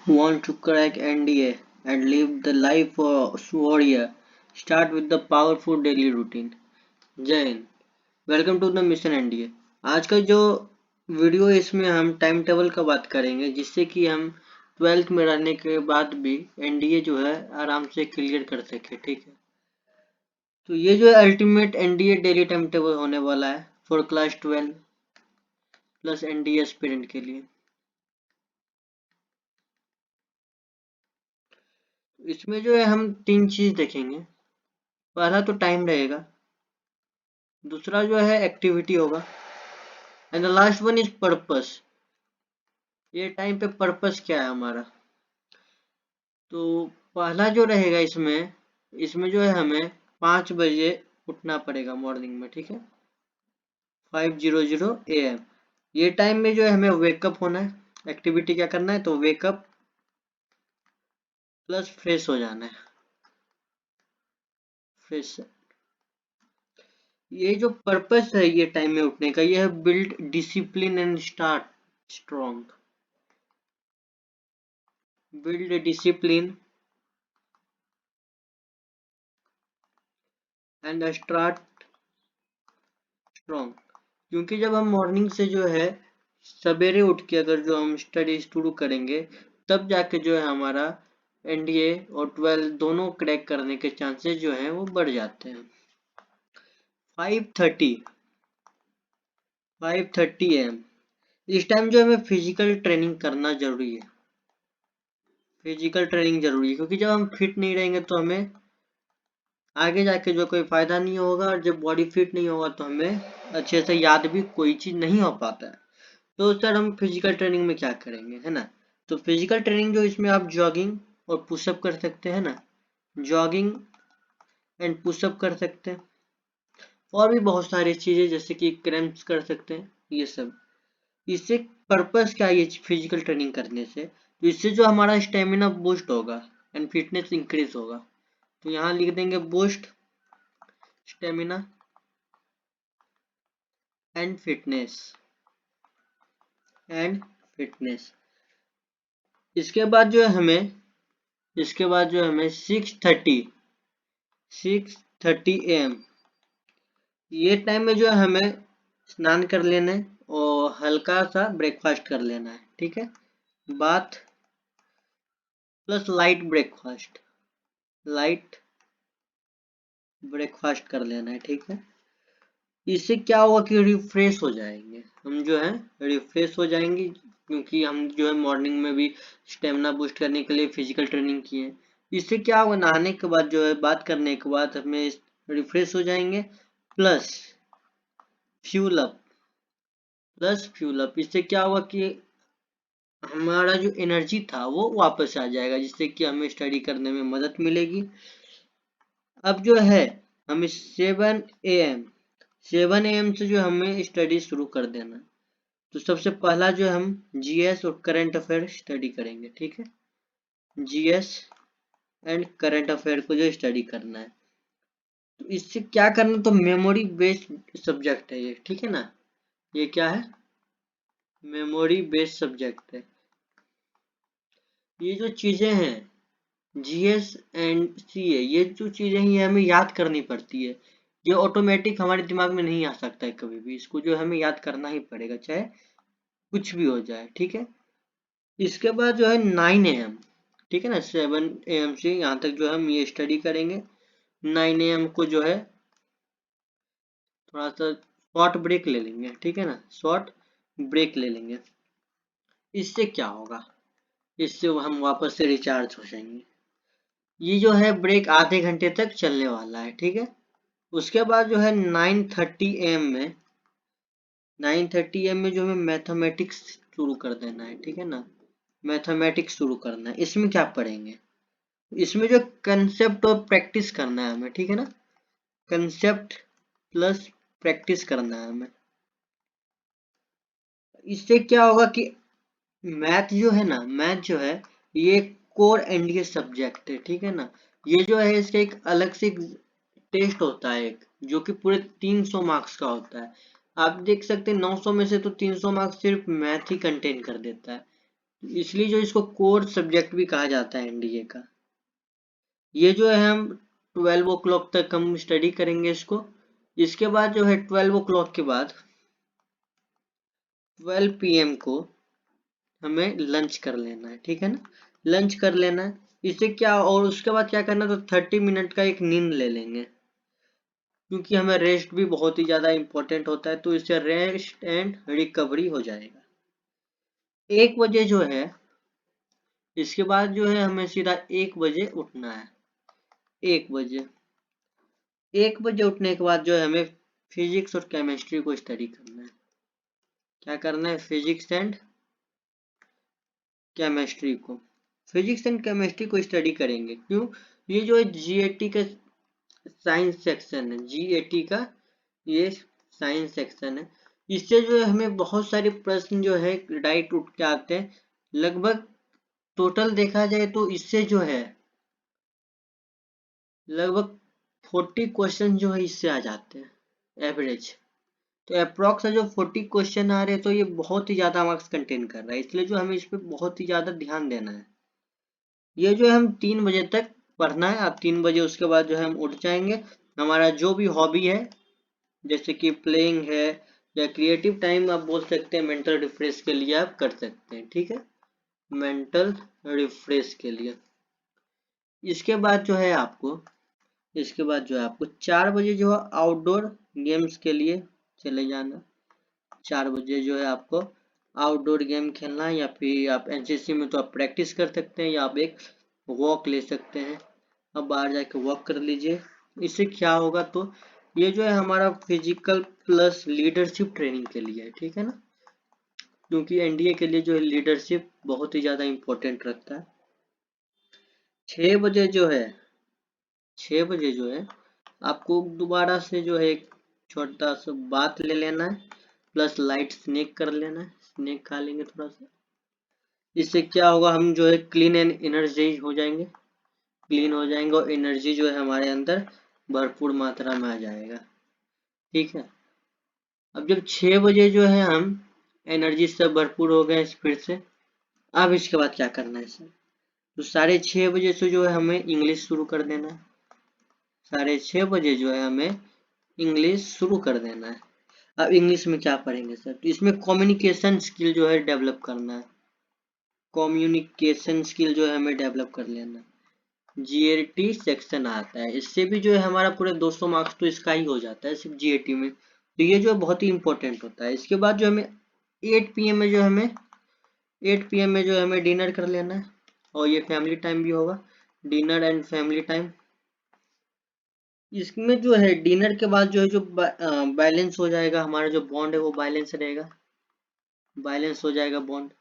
Want to crack NDA and live the life of warrior? Start with the powerful daily routine. जय हिंद. Welcome to the mission NDA. आज का जो video है इसमें हम टाइम टेबल का बात करेंगे जिससे कि हम 12th में रहने के बाद भी एनडीए जो है आराम से क्लियर कर सके. ठीक है, तो ये जो है ultimate NDA daily time table होने वाला है for class 12 plus NDA aspirant के लिए. इसमें जो है हम तीन चीज देखेंगे. पहला तो टाइम रहेगा, दूसरा जो है एक्टिविटी होगा, and the last one is purpose. ये टाइम पे पर्पस क्या है हमारा. तो पहला जो रहेगा इसमें जो है हमें 5 बजे उठना पड़ेगा मॉर्निंग में. ठीक है, 5:00 AM. ये टाइम में जो है हमें वेकअप होना है. एक्टिविटी क्या करना है, तो वेकअप प्लस फ्रेश हो जाना है. फ्रेश. ये जो पर्पस है ये टाइम में उठने का, ये है build discipline and start strong. Build discipline and start strong. क्योंकि जब हम मॉर्निंग से जो है सवेरे उठ के अगर जो हम स्टडी शुरू करेंगे तब जाके जो है हमारा एनडीए और 12 दोनों क्रैक करने के चांसेस जो हैं वो बढ़ जाते हैं. 5:30 AM. इस टाइम जो हमें फिजिकल ट्रेनिंग करना जरूरी है. फिजिकल ट्रेनिंग जरूरी है क्योंकि जब हम फिट नहीं रहेंगे तो हमें आगे जाके जो कोई फायदा नहीं होगा, और जब बॉडी फिट नहीं होगा तो हमें अच्छे से याद भी कोई चीज नहीं हो पाता है. तो सर हम फिजिकल ट्रेनिंग में क्या करेंगे, है ना. तो फिजिकल ट्रेनिंग जो इसमें आप जॉगिंग और पुशअप कर सकते हैं ना. जॉगिंग एंड पुशअप कर सकते हैं, और भी बहुत सारी चीजें जैसे कि क्रैम्प्स कर सकते हैं, ये सब. इससे पर्पस क्या है ये फिजिकल ट्रेनिंग करने से, तो इससे जो हमारा स्टेमिना बूस्ट होगा एंड फिटनेस इंक्रीज होगा. तो यहाँ लिख देंगे boost stamina and fitness. And fitness. इसके बाद जो है हमें 6:30 AM ये टाइम में जो है हमें स्नान कर लेना है और हल्का सा ब्रेकफास्ट कर लेना है. ठीक है, बाथ प्लस लाइट ब्रेकफास्ट कर लेना है. ठीक है, इससे क्या होगा कि रिफ्रेश हो जाएंगे हम, जो है रिफ्रेश हो जाएंगे क्योंकि हम जो है मॉर्निंग में भी स्टेमिना बूस्ट करने के लिए फिजिकल ट्रेनिंग किए. इससे क्या होगा, नहाने के बाद जो है बात करने के बाद हमें रिफ्रेश हो जाएंगे प्लस फ्यूल अप. इससे क्या होगा कि हमारा जो एनर्जी था वो वापस आ जाएगा जिससे कि हमें स्टडी करने में मदद मिलेगी. अब जो है हमें 7 AM से जो हमें स्टडी शुरू कर देना है. तो सबसे पहला जो हम जीएस और करंट अफेयर स्टडी करेंगे. ठीक है, जीएस एंड करंट अफेयर को जो स्टडी करना है. तो इससे क्या करना, तो मेमोरी बेस्ड सब्जेक्ट है ये. ठीक है ना, ये क्या है, मेमोरी बेस्ड सब्जेक्ट है. ये जो चीजें हैं जीएस एंड सीए, ये जो चीजें हैं ये हमें याद करनी पड़ती है. ये ऑटोमेटिक हमारे दिमाग में नहीं आ सकता है कभी भी. इसको जो हमें याद करना ही पड़ेगा चाहे कुछ भी हो जाए. ठीक है, इसके बाद जो है 9 AM. ठीक है ना, 7 AM से यहाँ तक जो हम ये स्टडी करेंगे. 9 AM को जो है थोड़ा सा शॉर्ट ब्रेक ले लेंगे. ठीक है ना, शॉर्ट ब्रेक ले लेंगे. इससे क्या होगा, इससे हम वापस से रिचार्ज हो जाएंगे. ये जो है ब्रेक आधे घंटे तक चलने वाला है. ठीक है, उसके बाद जो है 9:30 AM में जो हमें मैथमेटिक्स शुरू कर देना है. ठीक है ना, मैथमेटिक्स शुरू करना है. इसमें क्या पढ़ेंगे, इसमें जो कंसेप्ट और प्रैक्टिस करना है हमें. ठीक है ना, कंसेप्ट प्लस प्रैक्टिस करना है हमें. इससे क्या होगा कि मैथ जो है ये कोर एनडीए सब्जेक्ट है. ठीक है ना, ये जो है इसका एक अलग से टेस्ट होता है एक, जो कि पूरे 300 मार्क्स का होता है. आप देख सकते हैं 900 में से तो 300 मार्क्स सिर्फ मैथ ही कंटेन कर देता है. इसलिए जो इसको कोर सब्जेक्ट भी कहा जाता है एनडीए का। ये जो है हम 12 ओ क्लॉक तक हम स्टडी करेंगे इसको। इसके बाद जो है 12 ओ क्लॉक के बाद 12 PM को हमें लंच कर लेना है, ठीक है ना। लंच कर लेना है, इससे क्या, और उसके बाद क्या करना, तो 30 मिनट का एक नींद ले लेंगे, क्योंकि हमें रेस्ट भी बहुत ही ज़्यादा इंपॉर्टेंट होता है, तो इससे रेस्ट एंड रिकवरी हो जाएगा। 1 बजे जो है, इसके बाद जो है हमें सीधा 1 बजे उठना है। 1 बजे 1 बजे उठने के बाद जो है हमें फिजिक्स और केमिस्ट्री को स्टडी करना है। क्या करना है, फिजिक्स एंड केमिस्ट्री को। फिजिक्स एंड केमिस्ट्री को स्टडी करेंगे, क्यों, ये जो है जीएटी का साइंस सेक्शन है, जीएटी का ये साइंस सेक्शन है। इससे जो है हमें बहुत सारे प्रश्न जो है राइट उठ के आते हैं। लगभग टोटल देखा जाए तो इससे जो है लगभग 40 क्वेश्चन जो है इससे आ जाते हैं एवरेज। तो अप्रॉक्स जो 40 क्वेश्चन आ रहे हैं, तो ये बहुत ही ज्यादा मार्क्स कंटेन कर रहा है, इसलिए जो हमें इस पे बहुत ही ज्यादा ध्यान देना है। ये जो है हम 3 बजे तक पढ़ना है। अब 3 बजे उसके बाद जो है हम उठ जाएंगे। हमारा जो भी हॉबी है, जैसे कि प्लेइंग है या क्रिएटिव टाइम आप बोल सकते हैं, मेंटल रिफ्रेश के लिए आप कर सकते हैं, ठीक है, मेंटल रिफ्रेश के लिए। इसके बाद जो है आपको 4 बजे जो है आउटडोर गेम्स के लिए चले जाना। 4 बजे जो है आपको आउटडोर गेम खेलना है, या फिर आप एनसीसी में तो आप प्रैक्टिस कर सकते हैं, या आप एक वॉक ले सकते हैं। अब बाहर जाके वॉक कर लीजिए। इससे क्या होगा, तो ये जो है हमारा फिजिकल प्लस लीडरशिप ट्रेनिंग के लिए है, ठीक है ना, क्योंकि एनडीए के लिए जो है लीडरशिप बहुत ही ज़्यादा इम्पोर्टेंट रखता है। 6 बजे जो है 6 बजे जो है आपको दोबारा से जो है एक छोटा सा बात ले लेना है, प्लस लाइट स्नैक कर लेना है, स्नैक खा लेंगे थोड़ा सा। इससे क्या होगा, हम जो है क्लीन एंड एनर्जाइज हो जाएंगे, क्लीन हो जाएंगे, और एनर्जी जो है हमारे अंदर भरपूर मात्रा में आ जाएगा, ठीक है। अब जब 6 बजे जो है हम एनर्जी से भरपूर हो गए फिर से, अब इसके बाद क्या करना है सर, तो 6:30 बजे से जो है हमें इंग्लिश शुरू कर देना है। 6:30 बजे जो है हमें इंग्लिश शुरू कर देना है। अब इंग्लिश में क्या पढ़ेंगे सर, तो इसमें कम्युनिकेशन स्किल जो है डेवलप करना है। कम्युनिकेशन स्किल जो है हमें डेवलप कर लेना है। जीएटी सेक्शन आता है, इससे भी जो है हमारा पूरे 200 मार्क्स तो इसका ही हो जाता है सिर्फ जीएटी में, तो ये जो बहुत ही इंपॉर्टेंट होता है। इसके बाद जो हमें 8 PM में जो हमें 8 PM में जो है हमें डिनर कर लेना है, और ये फैमिली टाइम भी होगा, डिनर एंड फैमिली टाइम। इसमें जो है डिनर के बाद जो है जो बैलेंस हो जाएगा, हमारा जो बॉन्ड है वो बैलेंस रहेगा, बैलेंस हो जाएगा बॉन्ड।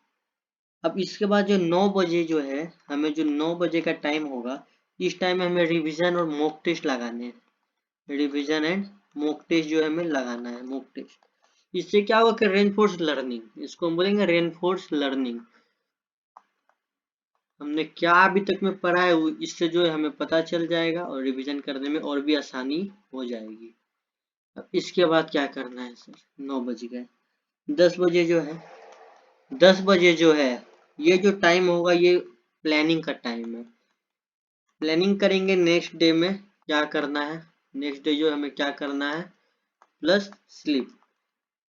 अब इसके बाद जो 9 बजे जो है हमें जो 9 बजे का टाइम होगा, इस टाइम में हमें रिवीजन और मॉक टेस्ट लगाने हैं। रिवीजन एंड मॉक टेस्ट जो है हमें लगाना है, मॉक टेस्ट। इससे क्या होगा कि रेनफोर्स लर्निंग, इसको हम बोलेंगे रेनफोर्स लर्निंग। हमने क्या अभी तक में पढ़ा है इससे जो है हमें पता चल जाएगा, और रिवीजन करने में और भी आसानी हो जाएगी। अब इसके बाद क्या करना है सर, 9 बज गए। 10 बजे जो है 10 बजे जो है ये जो टाइम होगा, ये प्लानिंग का टाइम है। प्लानिंग करेंगे नेक्स्ट डे में क्या करना है, नेक्स्ट डे जो हमें क्या करना है, प्लस स्लीप।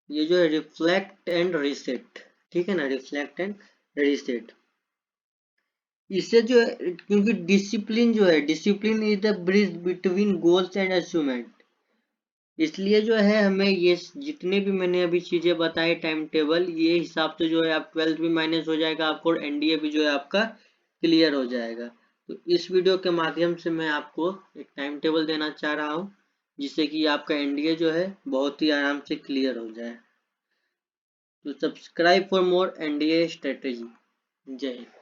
ये जो है रिफ्लेक्ट एंड रीसेट, ठीक है ना, रिफ्लेक्ट एंड रीसेट। इससे जो है, क्योंकि डिसिप्लिन जो है, discipline is the bridge between goals and achievement, इसलिए जो है हमें ये जितने भी मैंने अभी चीजें बताई टाइम टेबल, ये हिसाब से जो है आप 12th भी माइनस हो जाएगा आपको, और एनडीए भी जो है आपका क्लियर हो जाएगा। तो इस वीडियो के माध्यम से मैं आपको एक टाइम टेबल देना चाह रहा हूँ, जिससे कि आपका एनडीए जो है बहुत ही आराम से क्लियर हो जाए। तो subscribe for more NDA strategy. जय हिंद।